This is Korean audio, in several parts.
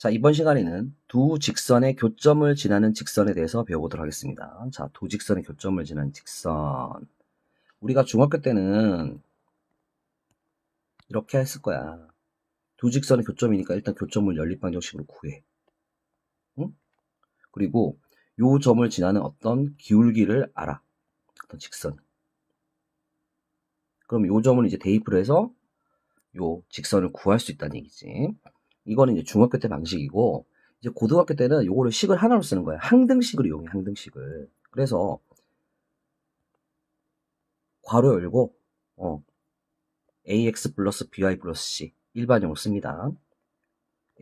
자, 이번 시간에는 두 직선의 교점을 지나는 직선에 대해서 배워보도록 하겠습니다. 자, 두 직선의 교점을 지나는 직선. 우리가 중학교 때는 이렇게 했을 거야. 두 직선의 교점이니까 일단 교점을 연립방정식으로 구해. 응? 그리고 요 점을 지나는 어떤 기울기를 알아. 어떤 직선. 그럼 요 점을 이제 대입을 해서 요 직선을 구할 수 있다는 얘기지. 이거는 이제 중학교 때 방식이고, 이제 고등학교 때는 요거를 식을 하나로 쓰는 거야. 항등식을 이용해, 항등식을. 그래서 괄호 열고 ax 플러스 by 플러스 c 일반형으로 씁니다.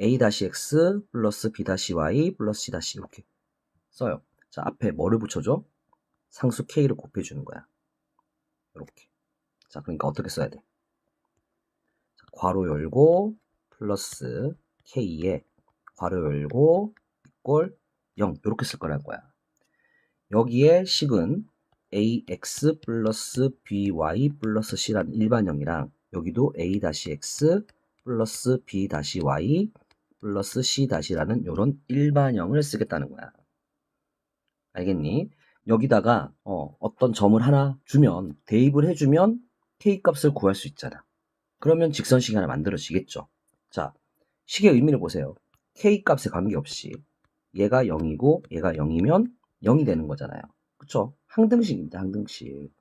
a-x 플러스 b-y 플러스 c- 이렇게 써요. 자, 앞에 뭐를 붙여줘? 상수 k를 곱해주는 거야. 이렇게. 자, 그러니까 어떻게 써야 돼? 자, 괄호 열고 플러스 k에 괄호 열고 이꼴 0 이렇게 쓸 거란 거야. 여기에 식은 ax 플러스 by 플러스 c라는 일반형이랑 여기도 a-x 플러스 b-y 플러스 c-라는 요런 일반형을 쓰겠다는 거야. 알겠니? 여기다가 어떤 점을 하나 주면 대입을 해주면 k값을 구할 수 있잖아. 그러면 직선식이 하나 만들어지겠죠. 자, 식의 의미를 보세요. k값에 관계없이 얘가 0이고 얘가 0이면 0이 되는 거잖아요. 그쵸? 항등식입니다. 항등식.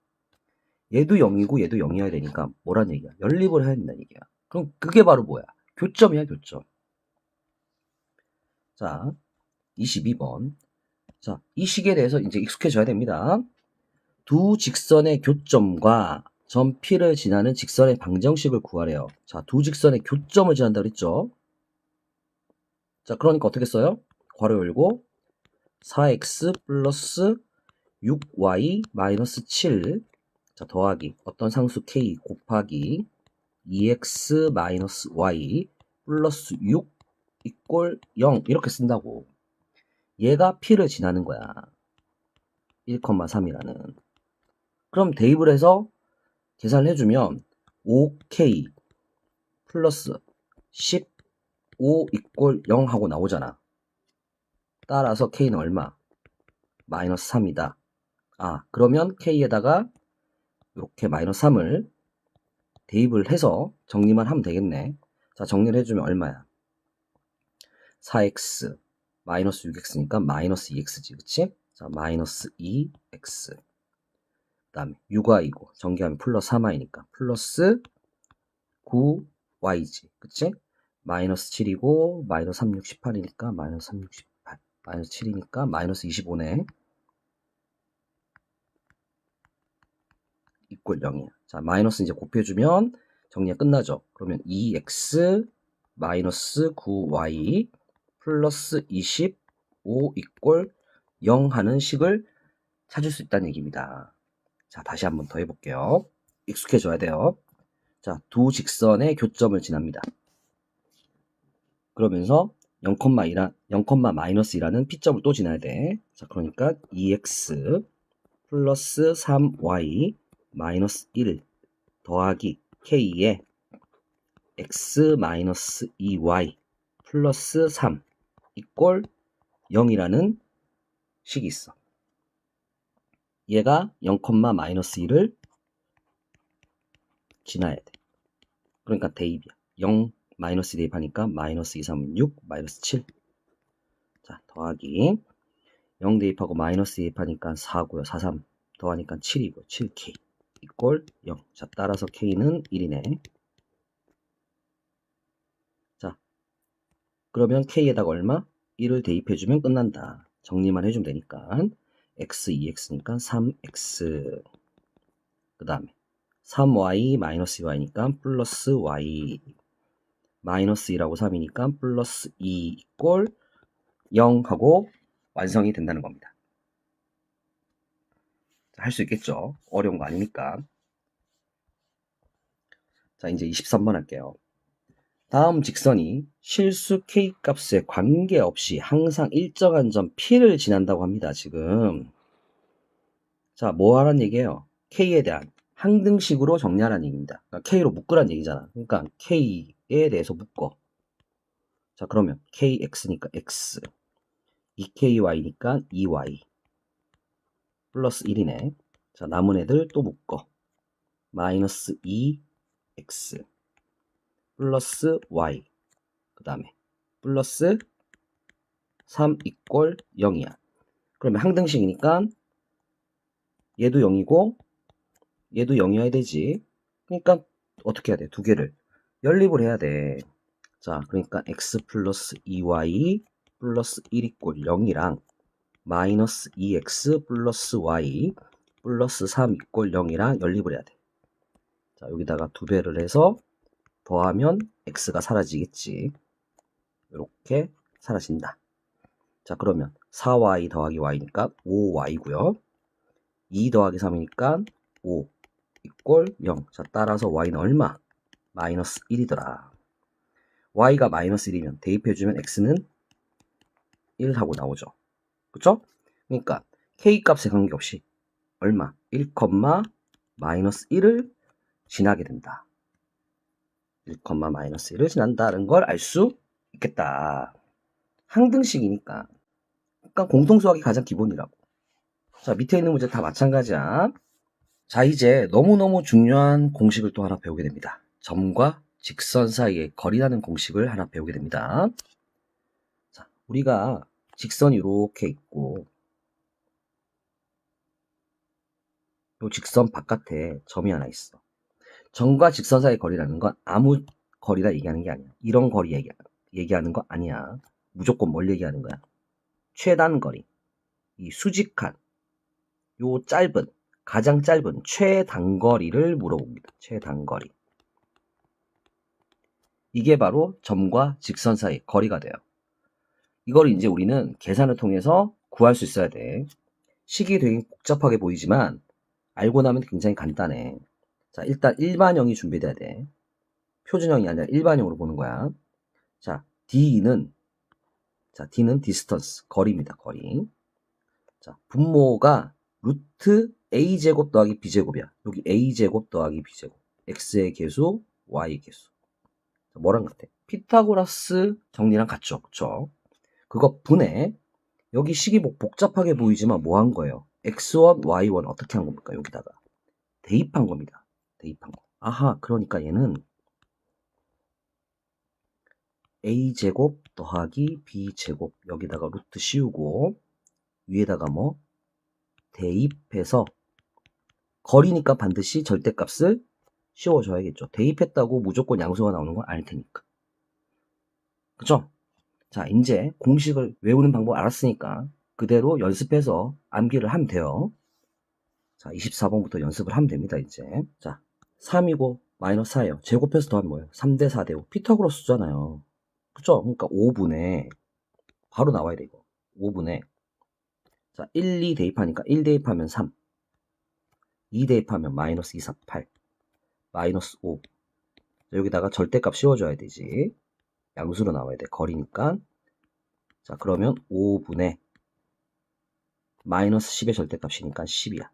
얘도 0이고 얘도 0이어야 되니까 뭐란 얘기야? 연립을 해야 된다는 얘기야. 그럼 그게 바로 뭐야? 교점이야, 교점. 자, 22번. 자, 이 식에 대해서 이제 익숙해져야 됩니다. 두 직선의 교점과 점 P를 지나는 직선의 방정식을 구하래요. 자, 두 직선의 교점을 지난다 그랬죠? 자, 그러니까 어떻게 써요? 괄호 열고 4x 플러스 6y 마이너스 7 자, 더하기 어떤 상수 k 곱하기 2x 마이너스 y 플러스 6 이꼴 0 이렇게 쓴다고. 얘가 P를 지나는 거야. 1,3이라는. 그럼 대입을 해서 계산을 해주면 5k 플러스 15 이꼴 0 하고 나오잖아. 따라서 k는 얼마? 마이너스 3이다. 아, 그러면 k에다가 이렇게 마이너스 3을 대입을 해서 정리만 하면 되겠네. 자, 정리를 해주면 얼마야? 4x 마이너스 6x니까 마이너스 2x지, 그치? 자, 마이너스 2x. 그 다음에 6y이고 전개하면 플러스 3y니까 플러스 9y지, 그치? 마이너스 7이고 마이너스 3, 6, 18이니까 마이너스 3, 6, 18 마이너스 7이니까 마이너스 25네. 이꼴 0이야. 자, 마이너스 이제 곱해주면 정리가 끝나죠. 그러면 2x 마이너스 9y 플러스 25 이꼴 0 하는 식을 찾을 수 있다는 얘기입니다. 자, 다시 한번 더 해볼게요. 익숙해져야 돼요. 자, 두 직선의 교점을 지납니다. 그러면서 0,-2라는 P점을 또 지나야 돼. 자, 그러니까 2x 플러스 3y 마이너스 1 더하기 k에 x 마이너스 2y 플러스 3 이꼴 0이라는 식이 있어. 얘가 0,-1을 지나야 돼. 그러니까 대입이야. 0 마이너스 대입하니까 마이너스 2, 3, 6, 마이너스 7. 자, 더하기 0 대입하고 마이너스 대입하니까 4고요. 4, 3 더하니까 7이고 7k 이꼴 0. 자, 따라서 k는 1이네. 자, 그러면 k에다가 얼마? 1을 대입해주면 끝난다. 정리만 해주면 되니까 x, 2x니까 3x. 그 다음에 3y 마이너스 2y니까 플러스 y 마이너스 2라고 3이니까 플러스 2 이꼴 0 하고 완성이 된다는 겁니다. 할 수 있겠죠? 어려운 거 아니니까. 자, 이제 23번 할게요. 다음 직선이 실수 k값에 관계없이 항상 일정한 점 P를 지난다고 합니다. 지금. 자, 뭐 하라는 얘기예요? K에 대한 항등식으로 정리하라는 얘기입니다. 그러니까 K로 묶으라는 얘기잖아. 그러니까 K에 대해서 묶어. 자, 그러면 kx니까 x, 2ky니까 2y, 플러스 1이네. 자, 남은 애들 또 묶어. 마이너스 2x, 플러스 y, 그 다음에 플러스 3 이꼴 0이야. 그러면 항등식이니까 얘도 0이고 얘도 0이어야 되지. 그러니까 어떻게 해야 돼? 두 개를 연립을 해야 돼. 자, 그러니까 x 플러스 2y 플러스 1 이꼴 0이랑 마이너스 2x 플러스 y 플러스 3 이꼴 0이랑 연립을 해야 돼. 자, 여기다가 두 배를 해서 더하면 x가 사라지겠지. 이렇게 사라진다. 자, 그러면 4y 더하기 y니까 5y고요. 2 더하기 3이니까 5 이꼴 0. 자, 따라서 y는 얼마? 마이너스 1이더라. y가 마이너스 1이면 대입해주면 x는 1 하고 나오죠. 그쵸? 그러니까 k 값에 관계없이 얼마? 1, 마이너스 1을 지나게 된다. 1, 마이너스 1을 지난다는 걸 알 수 있겠다. 항등식이니까. 그러니까 공통수학이 가장 기본이라고. 자, 밑에 있는 문제 다 마찬가지야. 자, 이제 너무너무 중요한 공식을 또 하나 배우게 됩니다. 점과 직선 사이의 거리라는 공식을 하나 배우게 됩니다. 자, 우리가 직선이 이렇게 있고 이 직선 바깥에 점이 하나 있어. 점과 직선 사이의 거리라는 건 아무 거리다 얘기하는 게 아니야. 이런 거리 얘기하는 거 아니야. 무조건 뭘 얘기하는 거야? 최단 거리. 이 수직한 요 가장 짧은 최단거리를 물어봅니다. 최단거리. 이게 바로 점과 직선 사이 거리가 돼요. 이걸 이제 우리는 계산을 통해서 구할 수 있어야 돼. 식이 되게 복잡하게 보이지만 알고 나면 굉장히 간단해. 자, 일단 일반형이 준비돼야 돼. 표준형이 아니라 일반형으로 보는 거야. 자, D는 디스턴스, 거리입니다. 거리. 자, 분모가 루트 a제곱 더하기 b제곱이야. 여기 a제곱 더하기 b제곱. x의 계수, y의 계수. 뭐랑 같아? 피타고라스 정리랑 같죠. 그쵸? 그거 분해. 여기 식이 복잡하게 보이지만 뭐 한 거예요? x1, y1 어떻게 한 겁니까? 여기다가 대입한 겁니다. 대입한 거. 아하, 그러니까 얘는 a제곱 더하기 b제곱 여기다가 루트 씌우고 위에다가 뭐 대입해서 거리니까 반드시 절대값을 씌워줘야겠죠. 대입했다고 무조건 양수가 나오는 건 아닐 테니까. 그쵸? 자, 이제 공식을 외우는 방법 알았으니까 그대로 연습해서 암기를 하면 돼요. 자, 24번부터 연습을 하면 됩니다, 이제. 자, 3이고 마이너스 4예요. 제곱해서 더하면 뭐예요? 3대 4대 5. 피타고라스잖아요. 그쵸? 그러니까 5분의 바로 나와야 돼, 이거. 5분의 자, 1, 2 대입하니까 1 대입하면 3. 2 대입하면 마이너스 2, 4, 8. 마이너스 5. 자, 여기다가 절대값 씌워줘야 되지. 양수로 나와야 돼. 거리니까. 자, 그러면 5분의 마이너스 10의 절대값이니까 10이야.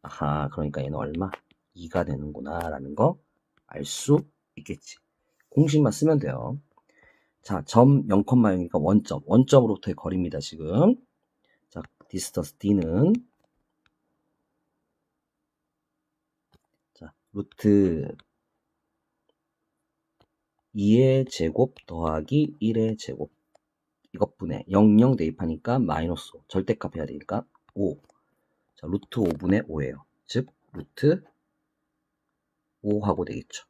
아하, 그러니까 얘는 얼마? 2가 되는구나 라는 거 알 수 있겠지. 공식만 쓰면 돼요. 자, 점 0,0이니까 원점. 원점으로부터의 거리입니다, 지금. 자, 디스턴스 D는 자, 루트 2의 제곱 더하기 1의 제곱. 이것분에 00 대입하니까 마이너스 5. 절대값 해야 되니까 5. 자, 루트 5분의 5예요. 즉, 루트 5하고 되겠죠.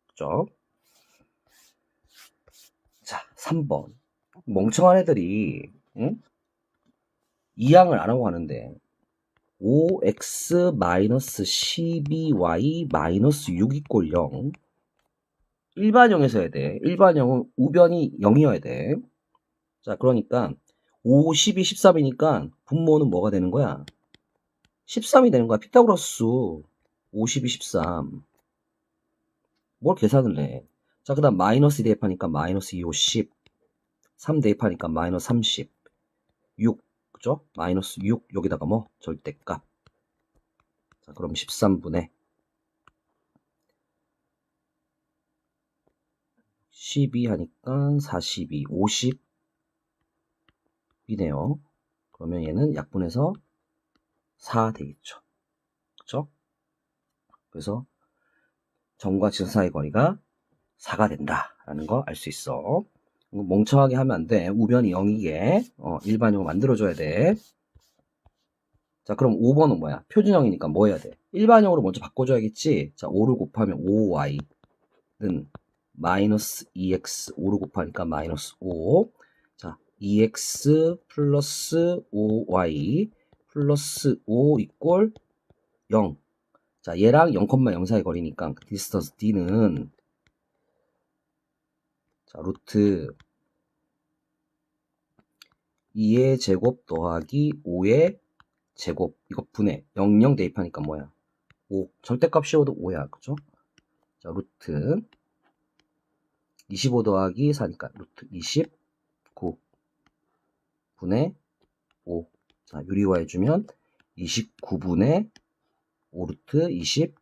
그죠? 자, 3번. 멍청한 애들이, 응? 이항을 안 하고 가는데, 5x-12y 6 이꼴 0. 일반형에서 해야 돼. 일반형은 우변이 0이어야 돼. 자, 그러니까 5, 12, 13이니까 분모는 뭐가 되는 거야? 13이 되는 거야. 피타고라스 5, 12, 13. 뭘 계산을 해? 자, 그 다음 마이너스 대입하니까 마이너스 2, 5, 10. 3 대입하니까 마이너스 30. 6. 그죠? 마이너스 6. 여기다가 뭐? 절대값. 자, 그럼 13분의 12 하니까 42, 50이네요. 그러면 얘는 약분해서 4 되겠죠. 그쵸? 그래서 점과 지선 사이의 거리가 4가 된다라는 거 알 수 있어. 멍청하게 하면 안 돼. 우변이 0이게 일반형으로 만들어줘야 돼. 자, 그럼 5번은 뭐야? 표준형이니까 뭐 해야 돼? 일반형으로 먼저 바꿔줘야겠지. 자, 5를 곱하면 5y는 마이너스 2x, 5를 곱하니까 마이너스 5. 자, 2x 플러스 5y 플러스 5 이꼴 0. 자, 얘랑 0,0 사이 거리니까 디스턴스 d는 자, 루트 2의 제곱 더하기 5의 제곱 이거 분해 00 대입하니까 뭐야? 5. 절대값 씌워도 5야. 그죠? 자, 루트 25 더하기 4니까 루트 29 분의 5. 자, 유리화해주면 29분의 5 루트 29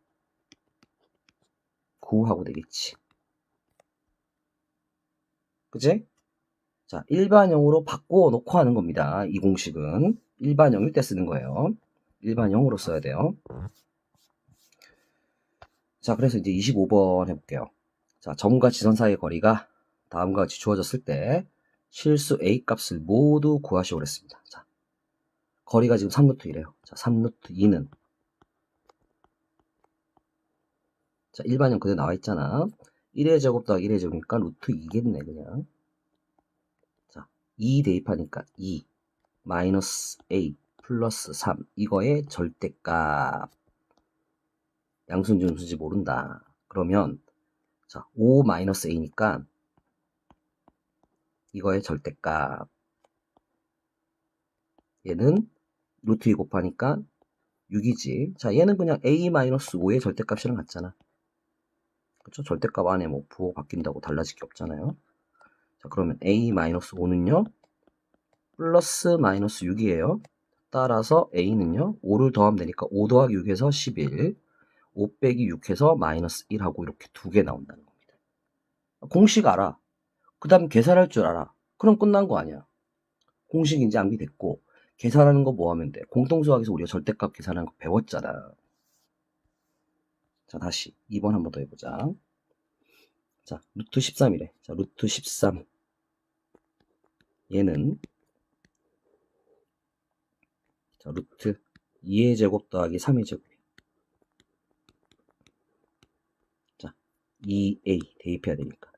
하고 되겠지. 그치? 자, 일반형으로 바꿔놓고 하는 겁니다. 이 공식은 일반형일 때 쓰는 거예요. 일반형으로 써야 돼요. 자, 그래서 이제 25번 해볼게요. 자, 점과 지선 사이의 거리가 다음과 같이 주어졌을 때 실수 A 값을 모두 구하시오 그랬습니다. 자, 거리가 지금 3루트2래요. 자, 3루트2는 자, 일반형 그대로 나와 있잖아. 1의 제곱 더하기 1의 제곱이니까 루트 2겠네, 그냥. 자, 2 대입하니까 2 마이너스 A 플러스 3 이거의 절대값. 양수인지 음수인지 모른다. 그러면 자, 5 마이너스 A니까 이거의 절대값. 얘는 루트 2 곱하니까 6이지. 자, 얘는 그냥 A-5의 절대값이랑 같잖아. 그쵸? 절대값 안에 뭐 부호 바뀐다고 달라질 게 없잖아요. 자, 그러면 A-5는요, 플러스 마이너스 6이에요. 따라서 A는요, 5를 더하면 되니까 5 더하기 6에서 11, 5 빼기 6해서 마이너스 1하고 이렇게 두 개 나온다는 겁니다. 공식 알아. 그 다음 계산할 줄 알아. 그럼 끝난 거 아니야. 공식인지 암기됐고, 계산하는 거 뭐 하면 돼? 공통수학에서 우리가 절대값 계산하는 거 배웠잖아. 자, 다시 2번 한 번 더 해보자. 자, 루트 13이래. 자, 루트 13. 얘는 자, 루트 2의 제곱 더하기 3의 제곱이에요. 자, 2a 대입해야 되니까.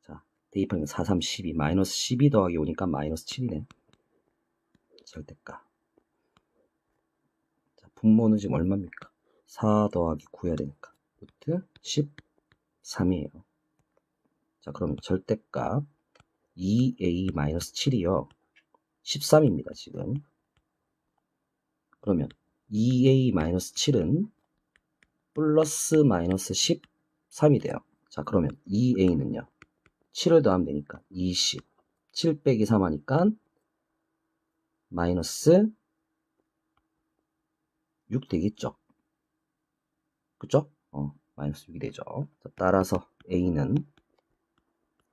자, 대입하면 4, 3, 12. 마이너스 12 더하기 5니까 마이너스 7이네. 절대값. 자, 분모는 지금 얼마입니까? 4 더하기 9 해야 되니까. 루트 13이에요. 자, 그럼 절대값 2a 마이너스 7이요. 13입니다, 지금. 그러면 2a 마이너스 7은 플러스 마이너스 13이 돼요. 자, 그러면 2a는요. 7을 더하면 되니까 20. 7 빼기 3 하니까 마이너스 6 되겠죠. 그쵸? 마이너스 6이 되죠. 자, 따라서 a는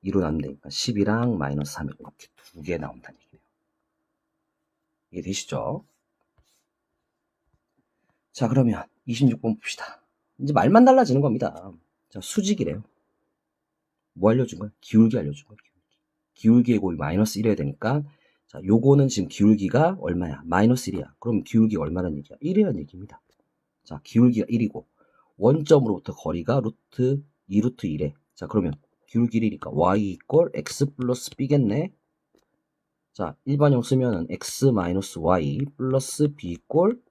2로 나누면 되니까 10이랑 마이너스 3 이렇게 두 개 나온다는 얘기예요. 이해되시죠? 자, 그러면 26번 봅시다. 이제 말만 달라지는 겁니다. 자, 수직이래요. 뭐 알려준 거야? 기울기 알려준 거야. 기울기의 곱이 마이너스 1해야 되니까 자, 요거는 지금 기울기가 얼마야? 마이너스 1이야. 그럼 기울기가 얼마라는 얘기야? 1이라는 얘기입니다. 자, 기울기가 1이고 원점으로부터 거리가 루트 2루트 1에 자, 그러면 기울기 1이니까 y 이꼴 x 플러스 b겠네. 자, 일반형 쓰면은 x 마이너스 y 플러스 b 이꼴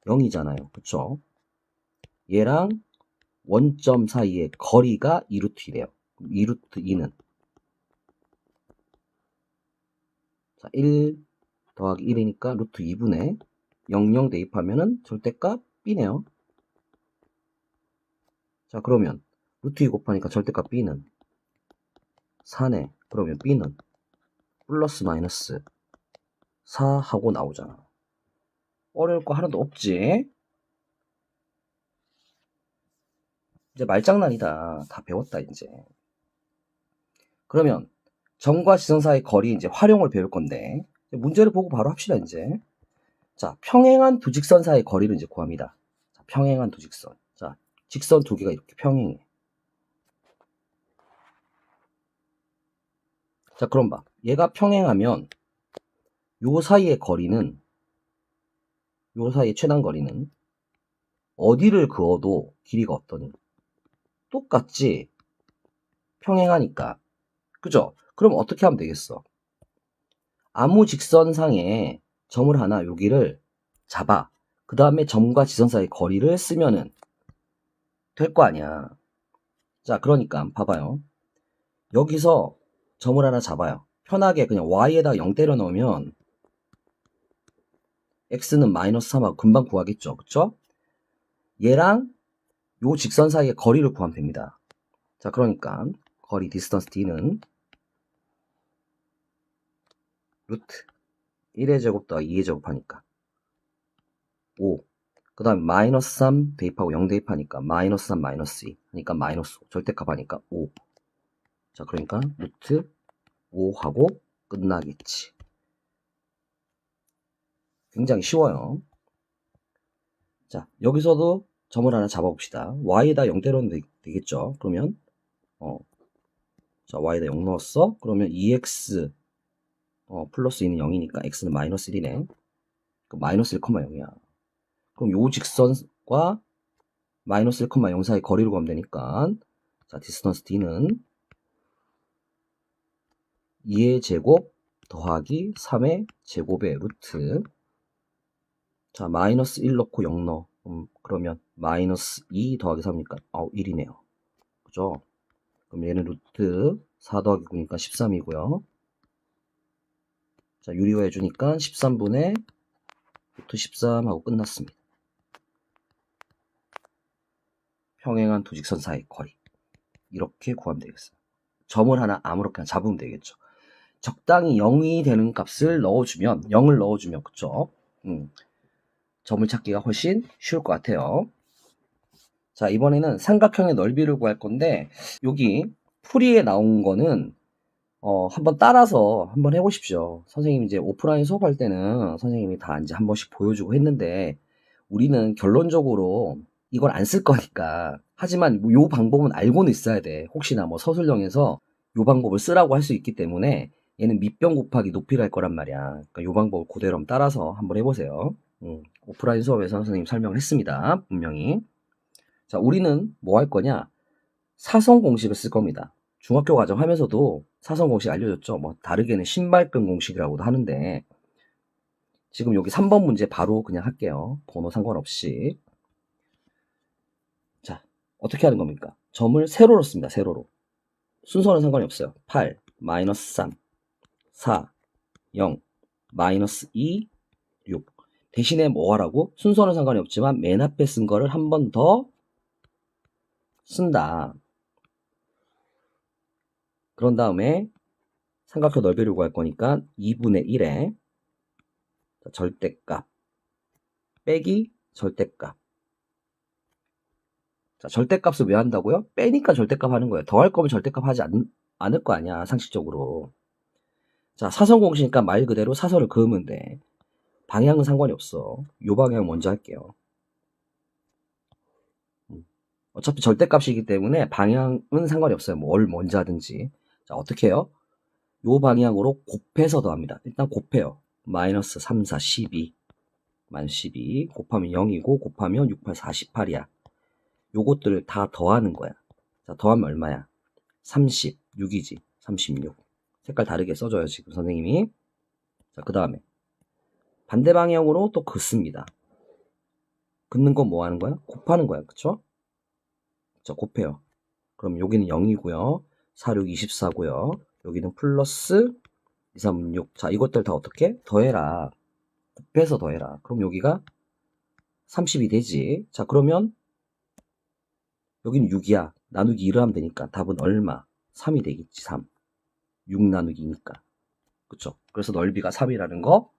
0이잖아요. 그쵸? 얘랑 원점 사이의 거리가 2루트 1이에요. 2루트 2는 자, 1 더하기 1이니까 루트 2분의 00 대입하면은 절대값 b네요. 자, 그러면 루트 2 곱하니까 절대값 b는 4네. 그러면 b는 플러스 마이너스 4 하고 나오잖아. 어려울 거 하나도 없지? 이제 말장난이다. 다 배웠다, 이제. 그러면 점과 지점 사이 거리 이제 활용을 배울 건데 문제를 보고 바로 합시다 이제. 자, 평행한 두 직선 사이 거리를 이제 구합니다. 자, 평행한 두 직선. 자, 직선 두 개가 이렇게 평행해. 자, 그럼 봐. 얘가 평행하면 요 사이의 거리는, 요 사이의 최단 거리는 어디를 그어도 길이가 어떠니? 똑같지? 평행하니까. 그죠? 그럼 어떻게 하면 되겠어? 아무 직선상에 점을 하나 여기를 잡아. 그 다음에 점과 지선 사이 거리를 쓰면은 될 거 아니야. 자, 그러니까 봐봐요. 여기서 점을 하나 잡아요. 편하게 그냥 y에다 0 때려 넣으면 x는 마이너스 3하고 금방 구하겠죠. 그쵸? 얘랑 요 직선 사이의 거리를 구하면 됩니다. 자, 그러니까 거리 디스턴스 d는 루트 1의 제곱 더하기 2의 제곱 하니까 5. 그 다음에 마이너스 3 대입하고 0 대입하니까 마이너스 3 마이너스 2 하니까 마이너스 5. 절대값 하니까 5. 자, 그러니까 루트 5 하고 끝나겠지. 굉장히 쉬워요. 자, 여기서도 점을 하나 잡아봅시다. y에다 0 때려면 되겠죠. 그러면 자, y에다 0 넣었어. 그러면 2x 플러스 2는 0이니까 x는 마이너스 1이네. 그 마이너스 1,0이야. 그럼 요 직선과 마이너스 1,0 사이 거리를 구하면 되니까 자, 디스턴스 d는 2의 제곱 더하기 3의 제곱의 루트. 자, 마이너스 1 넣고 0 넣어. 그러면 마이너스 2 더하기 3이니까 1이네요. 그죠? 그럼 얘는 루트 4 더하기 9니까 13이고요. 자, 유리화 해주니까 13분의 루트 13 하고 끝났습니다. 평행한 두 직선 사이 거리. 이렇게 구하면 되겠어요. 점을 하나 아무렇게나 잡으면 되겠죠. 적당히 0이 되는 값을 넣어주면, 0을 넣어주면, 그쵸? 점을 찾기가 훨씬 쉬울 것 같아요. 자, 이번에는 삼각형의 넓이를 구할 건데, 여기 풀이에 나온 거는, 한번 따라서 한번 해보십시오. 선생님이 이제 오프라인 수업할 때는 선생님이 다 이제 한 번씩 보여주고 했는데, 우리는 결론적으로 이걸 안 쓸 거니까. 하지만 요 방법은 알고는 있어야 돼. 혹시나 뭐 서술형에서 요 방법을 쓰라고 할 수 있기 때문에 얘는 밑변 곱하기 높이를 할 거란 말이야. 그러니까 요 방법을 그대로 한번 따라서 한번 해보세요. 오프라인 수업에서 선생님 설명을 했습니다. 분명히. 자, 우리는 뭐 할 거냐? 사선 공식을 쓸 겁니다. 중학교 과정 하면서도 사선 공식 알려줬죠. 뭐 다르게는 신발끈 공식이라고도 하는데 지금 여기 3번 문제 바로 그냥 할게요. 번호 상관없이. 자, 어떻게 하는 겁니까? 점을 세로로 씁니다. 세로로. 순서는 상관이 없어요. 8, 마이너스 3, 4, 0, 마이너스 2, 6. 대신에 뭐 하라고? 순서는 상관이 없지만 맨 앞에 쓴 거를 한 번 더 쓴다. 그런 다음에 삼각형 넓이를 구할 거니까 2분의 1에 절대값 빼기 절대값. 자, 절대값을 왜 한다고요? 빼니까 절대값 하는 거예요. 더할 거면 절대값 하지 않을 거 아니야, 상식적으로. 자, 사선 공식이니까 말 그대로 사선을 그으면 돼. 방향은 상관이 없어. 요 방향 먼저 할게요. 어차피 절대값이기 때문에 방향은 상관이 없어요. 뭘 먼저 하든지. 자, 어떻게 해요? 요 방향으로 곱해서 더합니다. 일단 곱해요. 마이너스 3, 4, 12. 마이너스 12. 곱하면 0이고, 곱하면 6, 8, 48이야. 요것들을 다 더하는 거야. 자, 더하면 얼마야? 36이지. 36. 색깔 다르게 써줘요, 지금 선생님이. 자, 그 다음에 반대 방향으로 또 긋습니다. 긋는 건 뭐 하는 거야? 곱하는 거야. 그쵸? 자, 곱해요. 그럼 여기는 0이고요. 4, 6, 24고요. 여기는 플러스 2, 3, 6. 자, 이것들 다 어떻게? 더해라. 곱해서 더해라. 그럼 여기가 30이 되지. 자, 그러면 여기는 6이야. 나누기 2를 하면 되니까 답은 얼마? 3이 되겠지. 3. 6 나누기 2니까. 그쵸? 그래서 넓이가 3이라는 거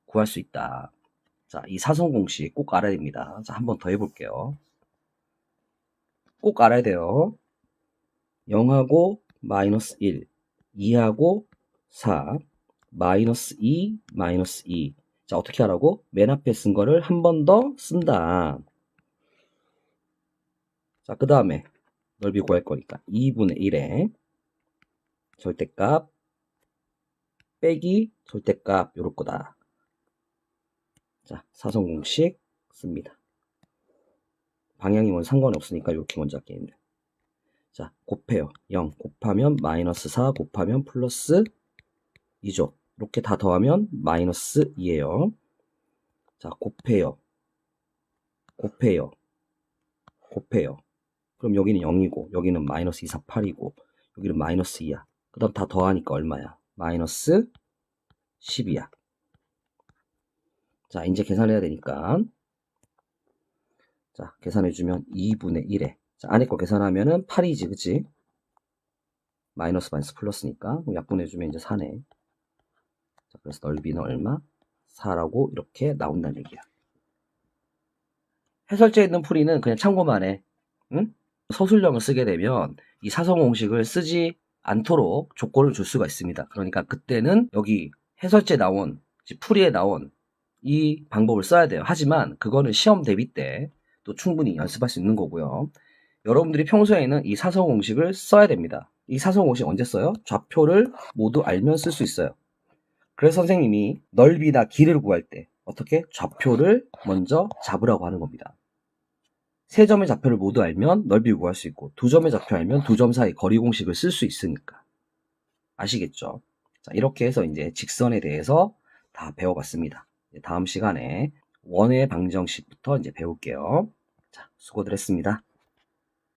구할 수 있다. 자, 이 사선 공식 꼭 알아야 됩니다. 자, 한 번 더 해볼게요. 꼭 알아야 돼요. 0하고 마이너스 1, 2하고 4, 마이너스 2, 마이너스 2. 자, 어떻게 하라고? 맨 앞에 쓴 거를 한 번 더 쓴다. 자, 그 다음에 넓이 구할 거니까 2분의 1에 절대값 빼기 절대값 요럴 거다. 자, 사선 공식 씁니다. 방향이 뭔 상관이 없으니까 이렇게 먼저 할게요. 자, 곱해요. 0 곱하면 마이너스 4 곱하면 플러스 2죠. 이렇게 다 더하면 마이너스 2예요. 자, 곱해요. 곱해요. 곱해요. 그럼 여기는 0이고 여기는 마이너스 2, 4, 8이고 여기는 마이너스 2야. 그 다음 다 더하니까 얼마야? 마이너스 10이야. 자, 이제 계산해야 되니까 자, 계산해주면 2분의 1에 자, 안에 거 계산하면은 8이지, 그치? 마이너스 플러스니까 약분해주면 이제 4네. 자, 그래서 넓이는 얼마? 4라고 이렇게 나온다는 얘기야. 해설지에 있는 풀이는 그냥 참고만 해. 응? 서술형을 쓰게 되면 이 사선 공식을 쓰지 않도록 조건을 줄 수가 있습니다. 그러니까 그때는 여기 해설지에 나온 풀이에 나온 이 방법을 써야 돼요. 하지만 그거는 시험 대비 때 또 충분히 연습할 수 있는 거고요. 여러분들이 평소에는 이 사선 공식을 써야 됩니다. 이 사선 공식 언제 써요? 좌표를 모두 알면 쓸 수 있어요. 그래서 선생님이 넓이나 길이를 구할 때 어떻게? 좌표를 먼저 잡으라고 하는 겁니다. 세 점의 좌표를 모두 알면 넓이 구할 수 있고 두 점의 좌표 알면 두 점 사이 거리 공식을 쓸 수 있으니까. 아시겠죠? 자, 이렇게 해서 이제 직선에 대해서 다 배워봤습니다. 다음 시간에 원의 방정식부터 이제 배울게요. 자, 수고들 했습니다.